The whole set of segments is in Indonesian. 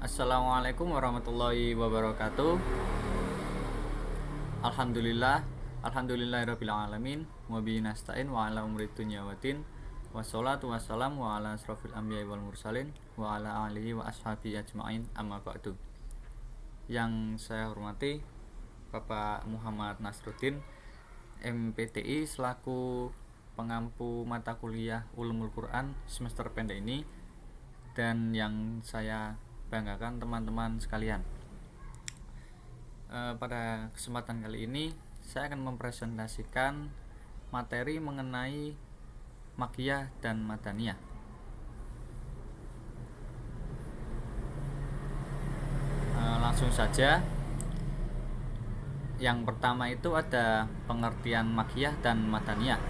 Assalamualaikum warahmatullahi wabarakatuh. Alhamdulillahirabbil alamin wa bihi nasta'in wa ala umri dunya waddin. Wassalatu wassalamu ala asrofil anbiya'i wal mursalin wa ala alihi wa ashabihi ajma'in, amma ba'du. Yang saya hormati Bapak Muhammad Nasruddin, MPTI, selaku pengampu mata kuliah Ulumul Quran semester pendek ini, dan yang saya banggakan teman-teman sekalian. Pada kesempatan kali ini saya akan mempresentasikan materi mengenai Makkiyah dan Madaniyah. Langsung saja. Yang pertama itu ada pengertian Makkiyah dan Madaniyah.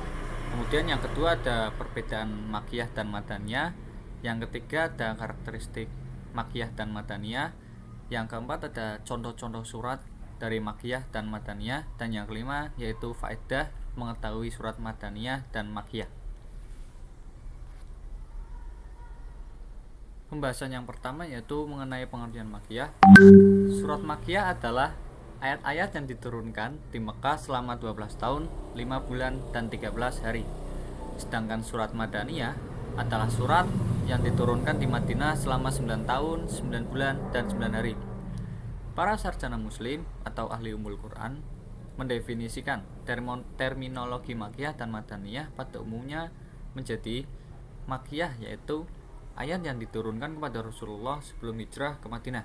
Kemudian yang kedua ada perbedaan Makkiyah dan Madaniyah. Yang ketiga ada karakteristik Makkiyah dan Madaniyah. Yang keempat ada contoh-contoh surat dari Makkiyah dan Madaniyah. Dan yang kelima yaitu faedah mengetahui surat Madaniyah dan Makkiyah. Pembahasan yang pertama yaitu mengenai pengertian Makkiyah. Surat Makkiyah adalah ayat-ayat yang diturunkan di Mekah selama 12 tahun, 5 bulan, dan 13 hari. Sedangkan surat Madaniyah adalah surat yang diturunkan di Madinah selama 9 tahun, 9 bulan, dan 9 hari. Para sarjana muslim atau ahli umul Quran mendefinisikan terminologi Makkiyah dan Madaniyah pada umumnya menjadi Makkiyah yaitu ayat yang diturunkan kepada Rasulullah sebelum hijrah ke Madinah.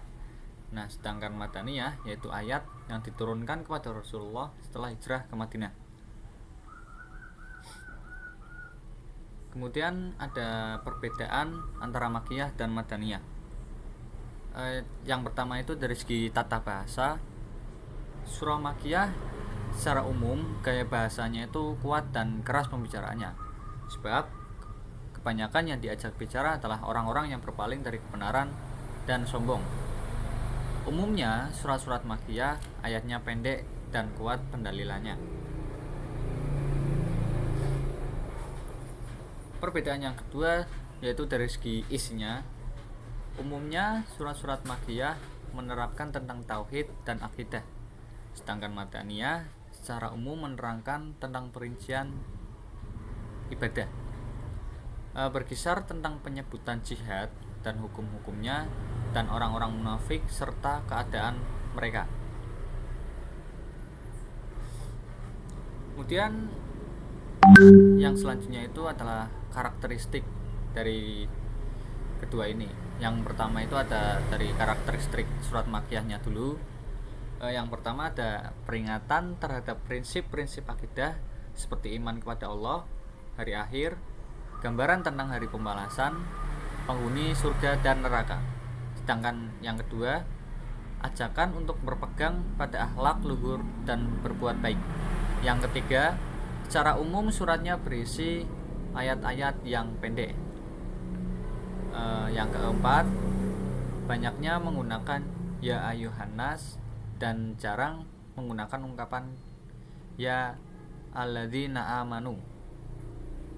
Nah, sedangkan Madaniyah yaitu ayat yang diturunkan kepada Rasulullah setelah hijrah ke Madinah. Kemudian ada perbedaan antara Makkiyah dan Madaniyah. Yang pertama itu dari segi tata bahasa. Surah Makkiyah secara umum gaya bahasanya itu kuat dan keras pembicaraannya, sebab kebanyakan yang diajak bicara adalah orang-orang yang berpaling dari kebenaran dan sombong. Umumnya surat-surat Makkiyah ayatnya pendek dan kuat pendalilannya. Perbedaan yang kedua yaitu dari segi isinya. Umumnya surat-surat Makkiyah menerapkan tentang tauhid dan akidah, sedangkan Madaniyah secara umum menerangkan tentang perincian ibadah. Berkisar tentang penyebutan jihad dan hukum-hukumnya dan orang-orang munafik serta keadaan mereka. Kemudian yang selanjutnya itu adalah karakteristik dari kedua ini. Yang pertama itu ada dari karakteristik surat Makkiyahnya dulu. Yang pertama ada peringatan terhadap prinsip-prinsip akidah seperti iman kepada Allah, hari akhir, gambaran tentang hari pembalasan, penghuni surga dan neraka. Sedangkan yang kedua, ajakan untuk berpegang pada akhlak luhur dan berbuat baik. Yang ketiga, secara umum suratnya berisi ayat-ayat yang pendek. Yang keempat, banyaknya menggunakan ya ayuhan nas dan jarang menggunakan ungkapan ya alladzina amanu.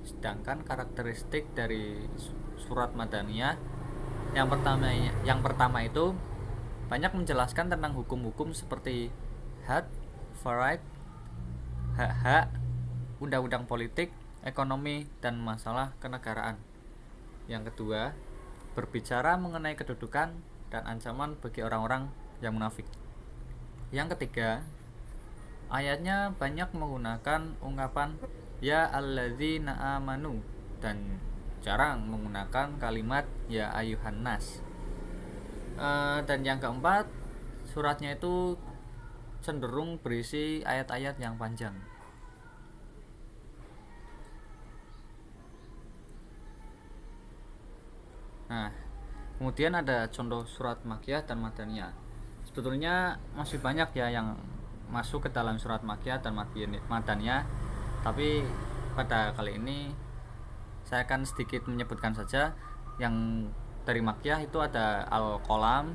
Sedangkan karakteristik dari surat Madaniyah yang pertama itu banyak menjelaskan tentang hukum-hukum seperti had, faraid, hak-hak, undang-undang politik, ekonomi, dan masalah kenegaraan. Yang kedua, berbicara mengenai kedudukan dan ancaman bagi orang-orang yang munafik. Yang ketiga, ayatnya banyak menggunakan ungkapan ya alladzina amanu dan jarang menggunakan kalimat ya ayuhan nas. Dan yang keempat, suratnya itu cenderung berisi ayat-ayat yang panjang. Nah, kemudian ada contoh surat Makkiyah dan Madaniyah. Sebetulnya masih banyak ya yang masuk ke dalam surat Makkiyah dan Madaniyah, tapi pada kali ini saya akan sedikit menyebutkan saja. Yang dari Makkiyah itu ada Al-Qalam,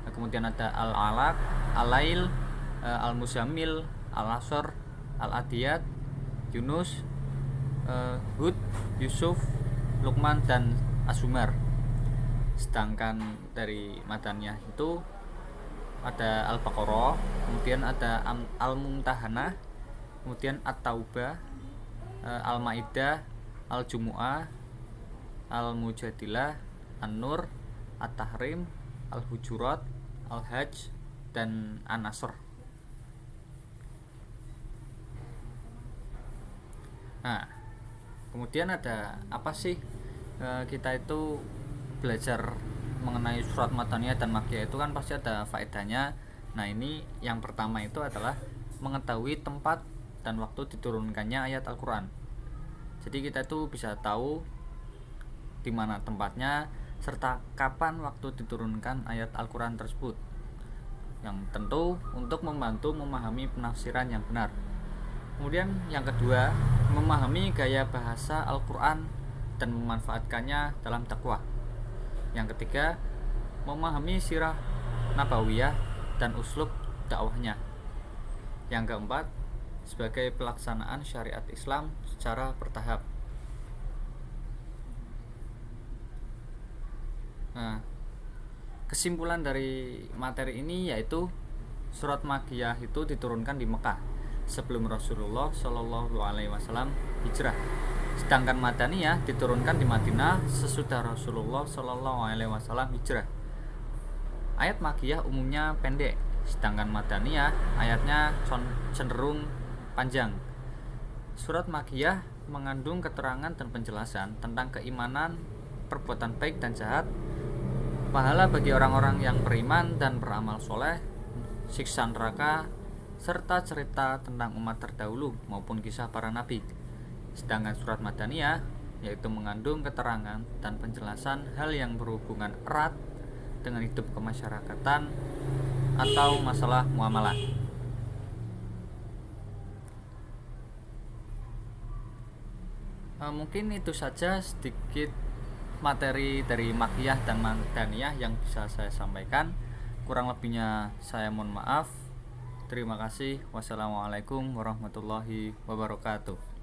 kemudian ada Al-Alaq, Al-Lail, Al-Muzammil, Al-Asr, Al-Adiyat, Yunus, Hud, Yusuf, Luqman, dan Az-Zumar. Sedangkan dari Madaniyah itu ada Al-Baqarah, kemudian ada Al-Mumtahanah, kemudian At-Taubah, Al-Maidah, Al-Jumu'ah, Al-Mujadilah, An-Nur, At-Tahrim, Al-Hujurat, Al-Hajj, dan An-Nasr. Nah, kemudian ada apa sih kita itu belajar mengenai surat Madaniyah dan Makkiyah itu kan pasti ada faedahnya. Nah, ini yang pertama itu adalah mengetahui tempat dan waktu diturunkannya ayat Al-Quran. Jadi kita itu bisa tahu di mana tempatnya serta kapan waktu diturunkan ayat Al-Quran tersebut, yang tentu untuk membantu memahami penafsiran yang benar. Kemudian yang kedua, memahami gaya bahasa Al-Quran dan memanfaatkannya dalam dakwah. Yang ketiga, memahami sirah nabawiyah dan uslub dakwahnya. Yang keempat, sebagai pelaksanaan syariat Islam secara bertahap. Nah, kesimpulan dari materi ini yaitu surat Makkiyah itu diturunkan di Mekah sebelum Rasulullah Shallallahu Alaihi Wasallam hijrah. Sedangkan Madaniyah diturunkan di Madinah sesudah Rasulullah Shallallahu Alaihi Wasallam hijrah. Ayat Makkiyah umumnya pendek, sedangkan Madaniyah ayatnya cenderung panjang. Surat Makkiyah mengandung keterangan dan penjelasan tentang keimanan, perbuatan baik dan jahat, pahala bagi orang-orang yang beriman dan beramal soleh, siksa neraka, serta cerita tentang umat terdahulu maupun kisah para nabi. Sedangkan surat Madaniyah yaitu mengandung keterangan dan penjelasan hal yang berhubungan erat dengan hidup kemasyarakatan atau masalah muamalah. Mungkin itu saja sedikit materi dari Makkiyah dan Madaniyah yang bisa saya sampaikan. Kurang lebihnya saya mohon maaf. Terima kasih. Wassalamualaikum warahmatullahi wabarakatuh.